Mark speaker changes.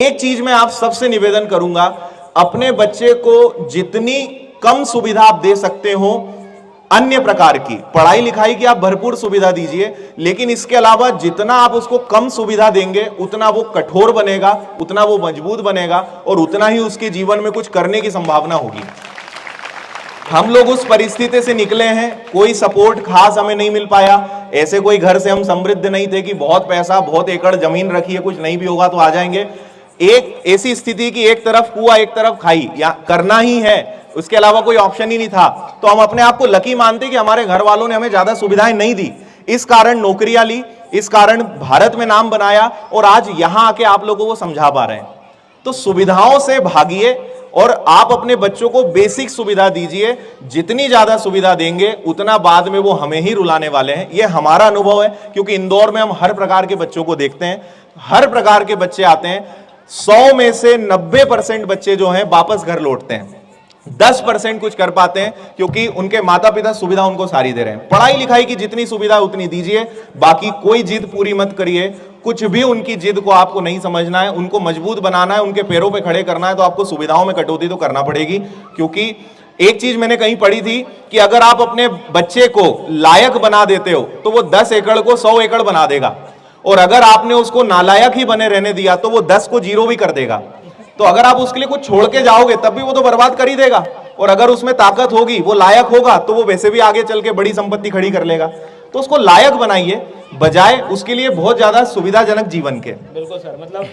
Speaker 1: एक चीज मैं आप सबसे निवेदन करूंगा, अपने बच्चे को जितनी कम सुविधा आप दे सकते हो, अन्य प्रकार की पढ़ाई लिखाई की आप भरपूर सुविधा दीजिए, लेकिन इसके अलावा जितना आप उसको कम सुविधा देंगे उतना वो कठोर बनेगा, उतना वो मजबूत बनेगा और उतना ही उसके जीवन में कुछ करने की संभावना होगी। हम लोग उस परिस्थिति से निकले हैं, कोई सपोर्ट खास हमें नहीं मिल पाया। ऐसे कोई घर से हम समृद्ध नहीं थे कि बहुत पैसा, बहुत एकड़ जमीन रखी है, कुछ नहीं भी होगा तो आ जाएंगे। एक ऐसी स्थिति की एक तरफ कुआं एक तरफ खाई, या करना ही है, उसके अलावा कोई ऑप्शन ही नहीं था। तो हम अपने आप को लकी मानते कि हमारे घर वालों ने हमें ज्यादा सुविधाएं नहीं दी, इस कारण नौकरियां ली, इस कारण भारत में नाम बनाया और आज यहां आके आप लोगों को समझा पा रहे हैं। तो सुविधाओं से भागिए और आप अपने बच्चों को बेसिक सुविधा दीजिए। जितनी ज्यादा सुविधा देंगे उतना बाद में वो हमें ही रुलाने वाले हैं। ये हमारा अनुभव है, क्योंकि इंदौर में हम हर प्रकार के बच्चों को देखते हैं, हर प्रकार के बच्चे आते हैं। 100 में से 90% बच्चे जो हैं वापस घर लौटते हैं, 10% कुछ कर पाते हैं क्योंकि उनके माता पिता सुविधा उनको सारी दे रहे हैं। पढ़ाई लिखाई की जितनी सुविधा उतनी दीजिए, बाकी कोई जिद पूरी मत करिए। कुछ भी उनकी जिद को आपको नहीं समझना है, उनको मजबूत बनाना है, उनके पैरों पे खड़े करना है, तो आपको सुविधाओं में कटौती तो करना पड़ेगी। क्योंकि एक चीज मैंने कहीं पढ़ी थी कि अगर आप अपने बच्चे को लायक बना देते हो तो वो 10 एकड़ को 100 एकड़ बना देगा, और अगर आपने उसको नालायक ही बने रहने दिया तो वो 10 को 0 भी कर देगा। तो अगर आप उसके लिए कुछ छोड़ के जाओगे तब भी वो तो बर्बाद कर ही देगा, और अगर उसमें ताकत होगी, वो लायक होगा, तो वो वैसे भी आगे चल के बड़ी संपत्ति खड़ी कर लेगा। तो उसको लायक बनाइए, बजाय उसके लिए बहुत ज्यादा सुविधाजनक जीवन के।
Speaker 2: बिल्कुल सर, मतलब